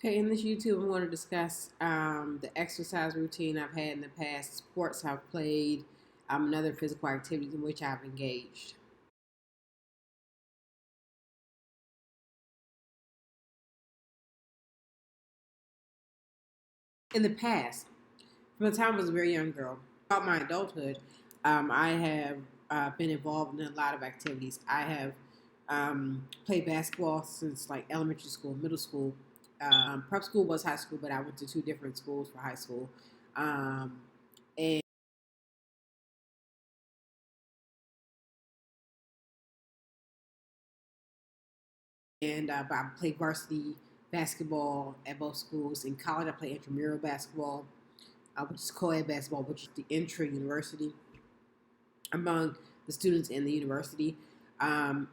Okay, in this YouTube, I'm going to discuss the exercise routine I've had in the past, sports I've played, and other physical activities in which I've engaged. In the past, from the time I was a very young girl, throughout my adulthood, I have been involved in a lot of activities. I have played basketball since like elementary school, middle school. Prep school was high school, but I went to two different schools for high school. Um, and but I played varsity basketball at both schools. In college, I played intramural basketball, which is co-ed basketball, which is the intra-university among the students in the university. So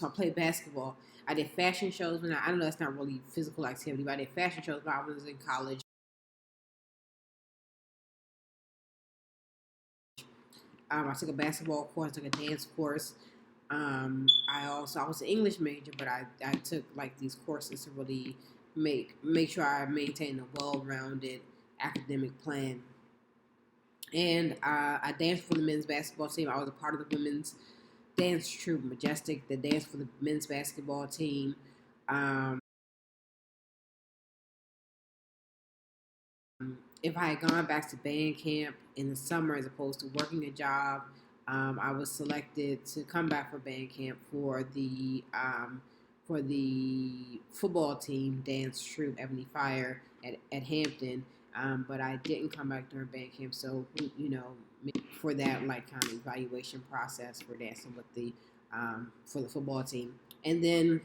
I played basketball. I did fashion shows when I know that's not really physical activity, but I did fashion shows when I was in college. I took a basketball course, I took a dance course. I was an English major, but I took like these courses to really make sure I maintain a well-rounded academic plan. And I danced for the men's basketball team. I was a part of the women's dance troupe, Majestic, that danced for the men's basketball team. Um, if I had gone back to band camp in the summer as opposed to working a job, I was selected to come back for band camp for the football team dance troupe Ebony Fire at Hampton. But I didn't come back during band camp, so for that like kind of evaluation process for dancing with the for the football team, and then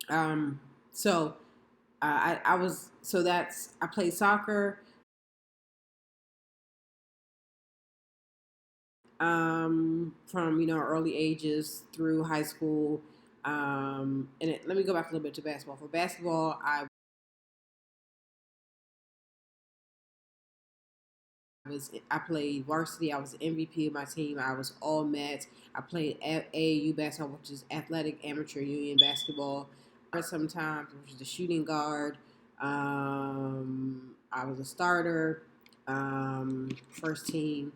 um, so I was so that's I played soccer from early ages through high school. Let me go back a little bit to basketball. For basketball, I played varsity. I was the MVP of my team. I was all Met. I played AAU basketball, which is athletic amateur union basketball. Sometimes, which is the shooting guard. I was a starter, first team.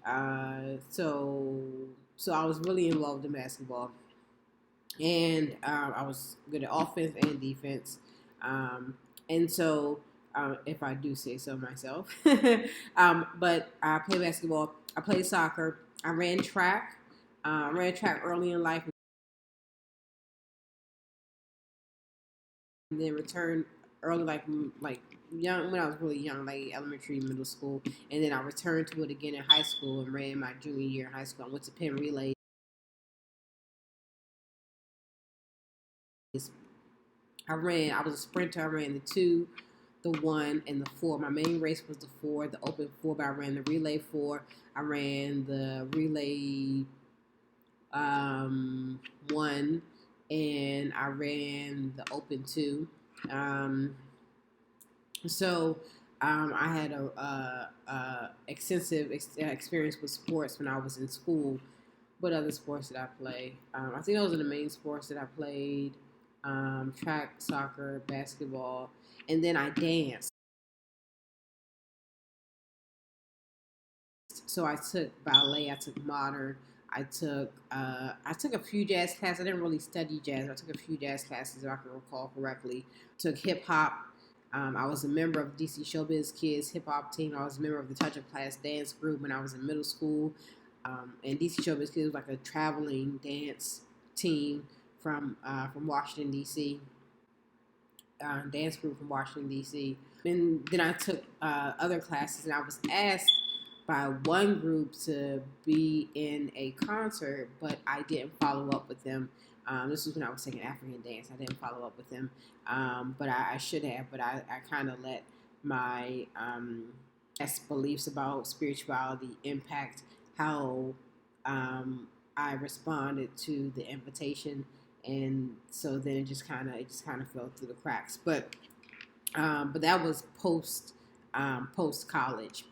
Uh, so so I was really involved in basketball, and I was good at offense and defense. Um, and so, if I do say so myself, but I played basketball. I played soccer. I ran track. Ran track early in life, and then returned early, like young when I was really young, like elementary, middle school, and then I returned to it again in high school and ran my junior year in high school. I went to Penn Relays. I was a sprinter. I ran the 2, the 1, and the 4. My main race was the 4, the open 4, but I ran the relay 4. I ran the relay 1, and I ran the open 2. Um, so I had a extensive experience with sports when I was in school. What other sports did I play? I think those are the main sports that I played: track, soccer, basketball, and then I danced. So I took ballet, I took modern, I took a few jazz classes. I didn't really study jazz. I took a few jazz classes if I can recall correctly. Took hip hop. I was a member of DC Showbiz Kids hip hop team. I was a member of the Touch of Class dance group when I was in middle school. And DC Showbiz Kids was like a traveling dance team from Washington D.C. Dance group from Washington D.C. And then I took other classes, and I was asked by one group to be in a concert, but I didn't follow up with them. This was when I was taking African dance. I didn't follow up with them, but I should have. But I kind of let my beliefs about spirituality impact how I responded to the invitation, and so then it just kind of fell through the cracks. But that was post college,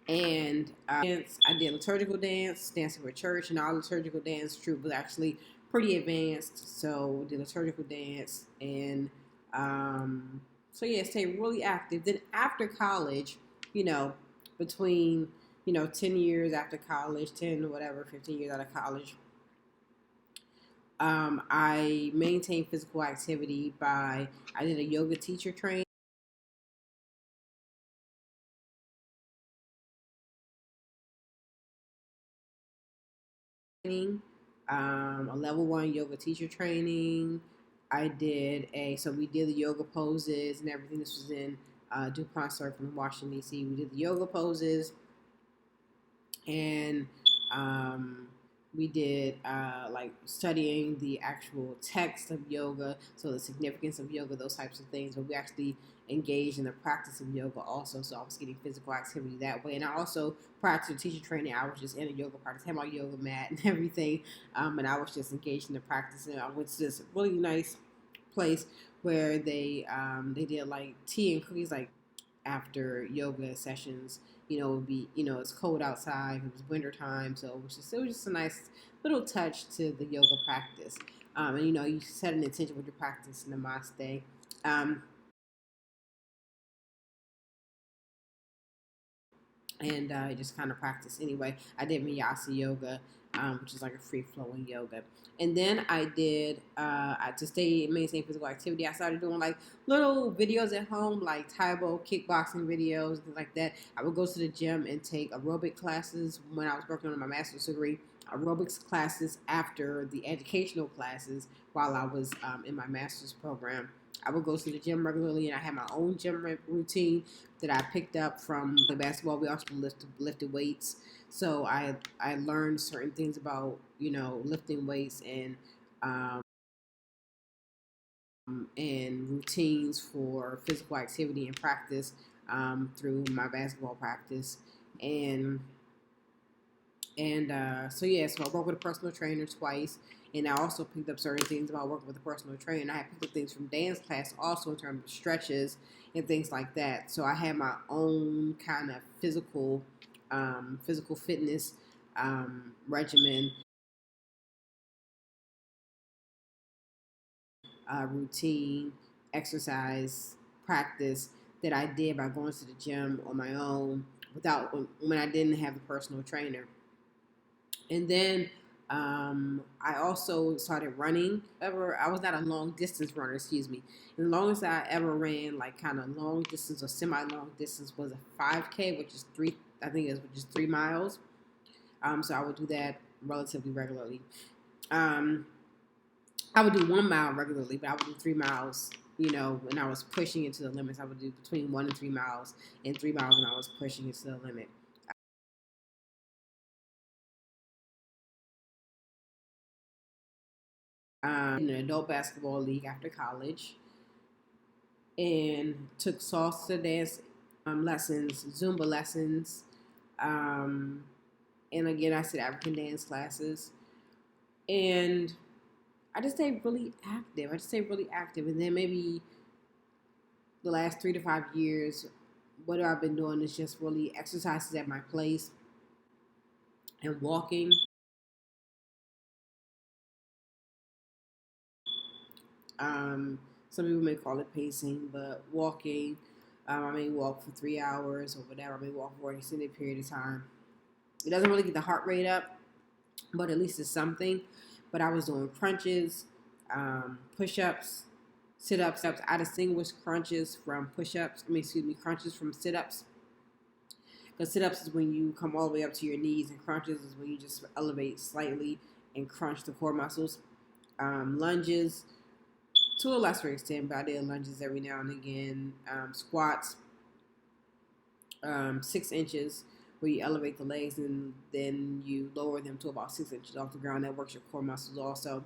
and I did liturgical dance, dancing for church, and our liturgical dance troupe was actually pretty advanced. So did liturgical dance, and So yeah, stay really active. Then after college, you know, between 10 years after college, 10 whatever, 15 years out of college, I maintained physical activity by I did a yoga teacher training. A level one yoga teacher training. I did so we did the yoga poses and everything. This was in DuPont Circle in Washington, D.C. We did the yoga poses and we did like studying the actual text of yoga, so the significance of yoga, those types of things. But we actually engaged in the practice of yoga also, so I was getting physical activity that way. And I also, prior to the teacher training, I was just in a yoga practice, had my yoga mat and everything, and I was just engaged in the practice. And I went to this really nice place where they did like tea and cookies, like after yoga sessions. It would be, it's cold outside. It was winter time, so it was just a nice little touch to the yoga practice. And you set an intention with your practice in the namaste. And just kind of practice anyway. I did Vinyasa yoga, which is like a free flowing yoga. And then I did to stay maintain physical activity. I started doing like little videos at home, like Taibo kickboxing videos, things like that. I would go to the gym and take aerobic classes when I was working on my master's degree. Aerobics classes after the educational classes while I was in my master's program. I would go to the gym regularly, and I had my own gym routine that I picked up from the basketball. We also lifted weights, so I learned certain things about lifting weights and routines for physical activity and practice through my basketball practice and so yeah, so I worked with a personal trainer twice, and I also picked up certain things about working with a personal trainer. I had picked up things from dance class also in terms of stretches and things like that. So I had my own kind of physical fitness regimen, routine, exercise, practice that I did by going to the gym on my own without when I didn't have a personal trainer. And then I also started running. I was not a long distance runner, excuse me. And the longest I ever ran, like kind of long distance or semi long distance, was a 5K, which is three. I think it's which is 3 miles. So I would do that relatively regularly. Um, I would do 1 mile regularly, but I would do 3 miles. When I was pushing it to the limits, I would do between 1 and 3 miles, and 3 miles when I was pushing it to the limit. In an adult basketball league after college, and took salsa dance lessons, Zumba lessons, um, and again I said African dance classes, and I just stayed really active. And then maybe the last 3 to 5 years, what I've been doing is just really exercises at my place and walking. Um, some people may call it pacing, but walking. I may walk for 3 hours or whatever. I may walk for an extended period of time. It doesn't really get the heart rate up, but at least it's something. But I was doing crunches, push ups, sit ups. I distinguish crunches from push ups. Crunches from sit ups. Because sit ups is when you come all the way up to your knees, and crunches is when you just elevate slightly and crunch the core muscles. Lunges, to a lesser extent, but I did lunges every now and again. Squats, 6 inches, where you elevate the legs and then you lower them to about 6 inches off the ground. That works your core muscles also.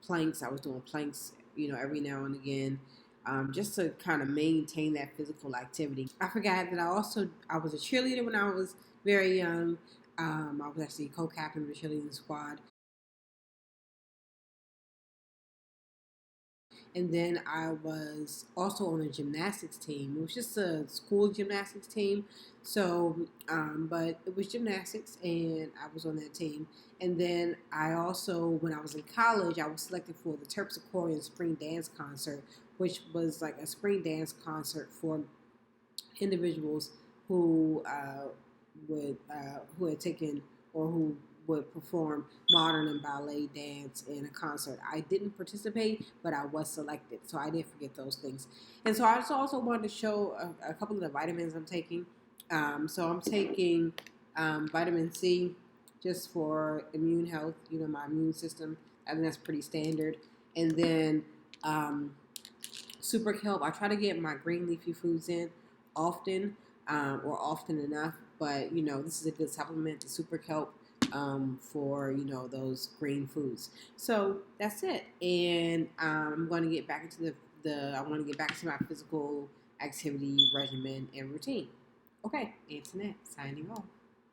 Planks, I was doing planks, every now and again, just to kind of maintain that physical activity. I forgot that I was a cheerleader when I was very young. I was actually co-captain of the cheerleading squad. And then I was also on a gymnastics team. It was just a school gymnastics team. So, but it was gymnastics, and I was on that team. And then I also, when I was in college, I was selected for the terpsichorean spring dance concert, which was like a spring dance concert for individuals who who had taken or who would perform modern and ballet dance in a concert. I didn't participate, but I was selected, so I didn't forget those things. And so I just also wanted to show a couple of the vitamins I'm taking. So I'm taking vitamin C just for immune health, my immune system. I think that's pretty standard. And then super kelp. I try to get my green leafy foods in often or often enough, but this is a good supplement, the super kelp, for those green foods. So that's it, and I'm going to get back into the I want to get back to my physical activity regimen and routine. Okay, Antoinette signing off.